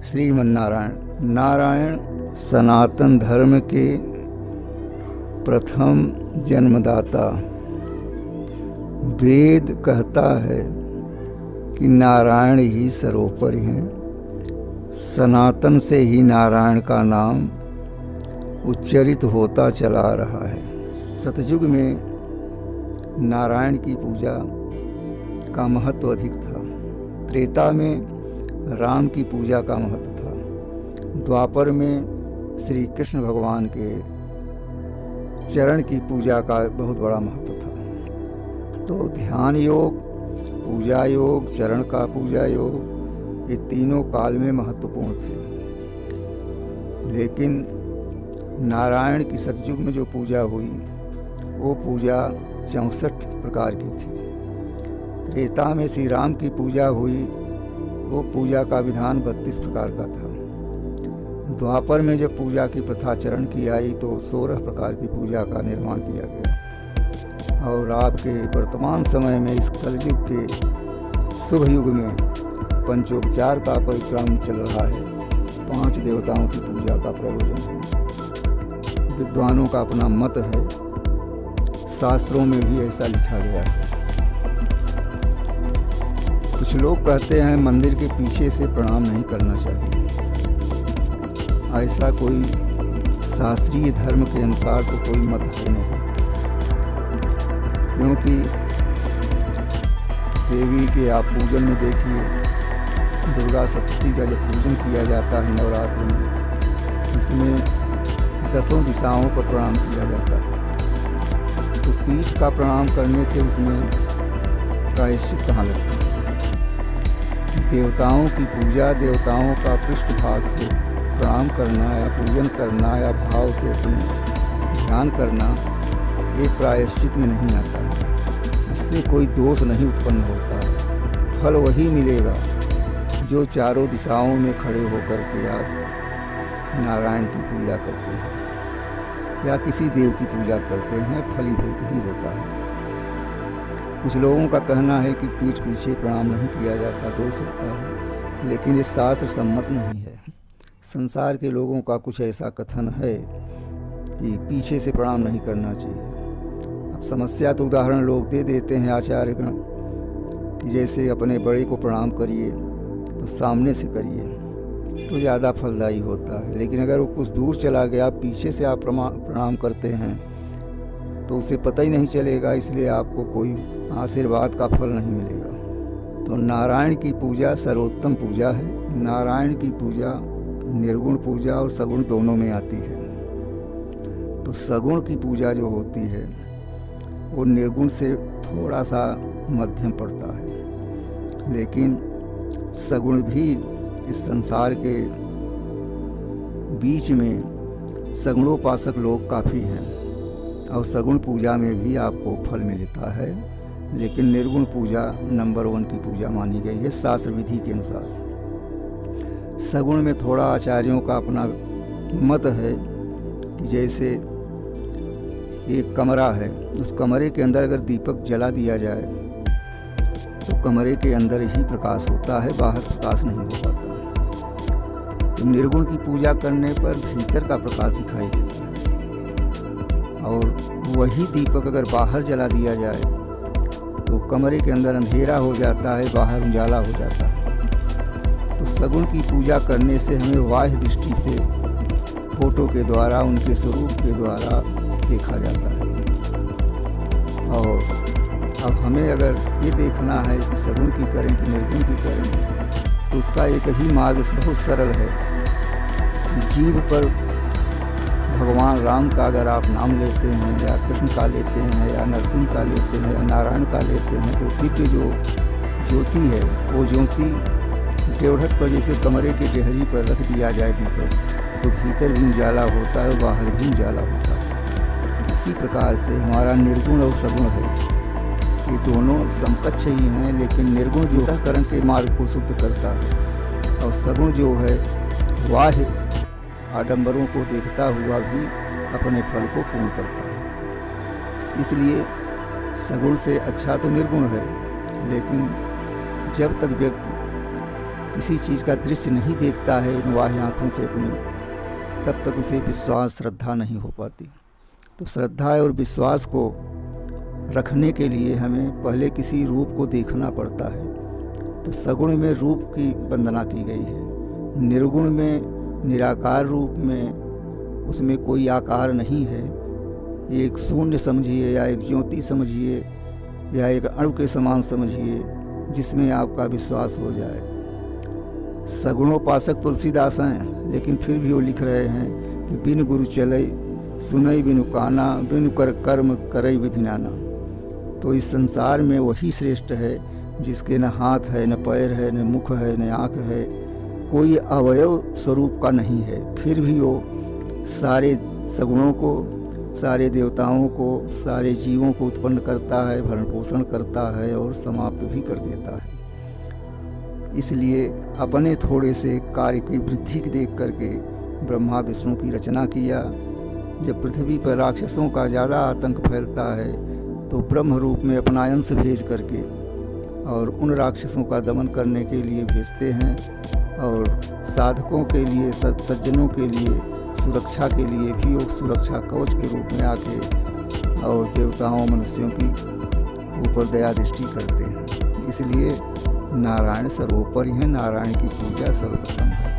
श्रीमन्नारायण। नारायण सनातन धर्म के प्रथम जन्मदाता। वेद कहता है कि नारायण ही सर्वोपरि हैं। सनातन से ही नारायण का नाम उच्चरित होता चला रहा है। सतयुग में नारायण की पूजा का महत्व अधिक था। त्रेता में राम की पूजा का महत्व था। द्वापर में श्री कृष्ण भगवान के चरण की पूजा का बहुत बड़ा महत्व था। तो ध्यान योग, पूजा योग, चरण का पूजा योग, ये तीनों काल में महत्वपूर्ण थे। लेकिन नारायण की सतयुग में जो पूजा हुई वो पूजा 64 प्रकार की थी। त्रेता में श्री राम की पूजा हुई, वो पूजा का विधान 32 प्रकार का था। द्वापर में जब पूजा की प्रथा चरण की आई तो 16 प्रकार की पूजा का निर्माण किया गया। और आपके वर्तमान समय में इस कलयुग के शुभ युग में पंचोपचार का परिक्रम चल रहा है। 5 देवताओं की पूजा का प्रयोजन है। विद्वानों का अपना मत है, शास्त्रों में भी ऐसा लिखा गया है। कुछ लोग कहते हैं मंदिर के पीछे से प्रणाम नहीं करना चाहिए। ऐसा कोई शास्त्रीय धर्म के अनुसार तो कोई मत है नहीं, क्योंकि देवी के आप पूजन में देखिए, दुर्गा सप्तशती का जब पूजन किया जाता है नवरात्र में, उसमें 10 दिशाओं पर प्रणाम किया जाता है। तो पीठ का प्रणाम करने से उसमें प्रायश्चित कहाँ लगता है? देवताओं की पूजा, देवताओं का पृष्ठभाग से प्रणाम करना या पूजन करना या भाव से अपने ध्यान करना, ये प्रायश्चित में नहीं आता है। इससे कोई दोष नहीं उत्पन्न होता। फल वही मिलेगा जो चारों दिशाओं में खड़े होकर के आप नारायण की पूजा करते हैं या किसी देव की पूजा करते हैं, फलीभूत ही होता है। कुछ लोगों का कहना है कि पीठ पीछे प्रणाम नहीं किया जाता, दोष होता है, लेकिन ये शास्त्र सम्मत नहीं है। संसार के लोगों का कुछ ऐसा कथन है कि पीछे से प्रणाम नहीं करना चाहिए। अब समस्या तो उदाहरण लोग दे देते हैं आचार्यगण कि जैसे अपने बड़े को प्रणाम करिए तो सामने से करिए तो ज़्यादा फलदायी होता है। लेकिन अगर वो कुछ दूर चला गया, पीछे से आप प्रणाम करते हैं तो उसे पता ही नहीं चलेगा, इसलिए आपको कोई आशीर्वाद का फल नहीं मिलेगा। तो नारायण की पूजा सर्वोत्तम पूजा है। नारायण की पूजा निर्गुण पूजा और सगुण दोनों में आती है। तो सगुण की पूजा जो होती है वो निर्गुण से थोड़ा सा मध्यम पड़ता है, लेकिन सगुण भी इस संसार के बीच में सगुणोपासक लोग काफ़ी हैं और सगुण पूजा में भी आपको फल मिलता है। लेकिन निर्गुण पूजा नंबर 1 की पूजा मानी गई है शास्त्र विधि के अनुसार। सगुण में थोड़ा आचार्यों का अपना मत है कि जैसे एक कमरा है, उस कमरे के अंदर अगर दीपक जला दिया जाए तो कमरे के अंदर ही प्रकाश होता है, बाहर प्रकाश नहीं हो पाता। तो निर्गुण की पूजा करने पर भीतर का प्रकाश दिखाई देता है। और वही दीपक अगर बाहर जला दिया जाए तो कमरे के अंदर अंधेरा हो जाता है, बाहर उजाला हो जाता है। तो सगुण की पूजा करने से हमें बाह्य दृष्टि से फोटो के द्वारा, उनके स्वरूप के द्वारा देखा जाता है। और अब हमें अगर ये देखना है कि सगुण की करें कि निर्गुण की करें, तो उसका एक ही मार्ग बहुत सरल है। जीव पर भगवान राम का अगर आप नाम लेते हैं या कृष्ण का लेते हैं या नरसिंह का लेते हैं या नारायण का लेते हैं, तो दिव्य जो ज्योति है वो ज्योति टेढ़क पर जैसे कमरे के डेहरी पर रख दिया जाए दीपक, तो भीतर भी उजाला होता है, बाहर भी उजाला होता है। इसी प्रकार से हमारा निर्गुण और सगुण है, ये दोनों समकक्ष ही हैं। लेकिन निर्गुण जो अंतःकरण के मार्ग को शुद्ध करता है और सगुण जो है बाह्य आडंबरों को देखता हुआ भी अपने फल को पूर्ण करता है। इसलिए सगुण से अच्छा तो निर्गुण है, लेकिन जब तक व्यक्ति किसी चीज़ का दृश्य नहीं देखता है इन बाह्य आँखों से अपनी, तब तक उसे विश्वास श्रद्धा नहीं हो पाती। तो श्रद्धा और विश्वास को रखने के लिए हमें पहले किसी रूप को देखना पड़ता है। तो सगुण में रूप की वंदना की गई है, निर्गुण में निराकार रूप में उसमें कोई आकार नहीं है। एक शून्य समझिए या एक ज्योति समझिए या एक अणु के समान समझिए जिसमें आपका विश्वास हो जाए। सगुणोपासक तुलसीदास हैं, लेकिन फिर भी वो लिख रहे हैं कि बिन गुरु चले सुनई बिनु काना, बिनु कर कर्म करई विधि नाना। तो इस संसार में वही श्रेष्ठ है जिसके न हाथ है, न पैर है, न मुख है, न आँख है, कोई अवयव स्वरूप का नहीं है, फिर भी वो सारे सगुणों को, सारे देवताओं को, सारे जीवों को उत्पन्न करता है, भरण पोषण करता है और समाप्त भी कर देता है। इसलिए अपने थोड़े से कार्य की वृद्धि देख करके ब्रह्मा विष्णु की रचना किया। जब पृथ्वी पर राक्षसों का ज़्यादा आतंक फैलता है तो ब्रह्म रूप में अपना अंश भेज करके और उन राक्षसों का दमन करने के लिए भेजते हैं, और साधकों के लिए, सज्जनों के लिए, सुरक्षा के लिए भी वो सुरक्षा कवच के रूप में आके और देवताओं मनुष्यों की ऊपर दया दृष्टि करते हैं। इसलिए नारायण सर्वोपरि हैं, नारायण की पूजा सर्वप्रथम है।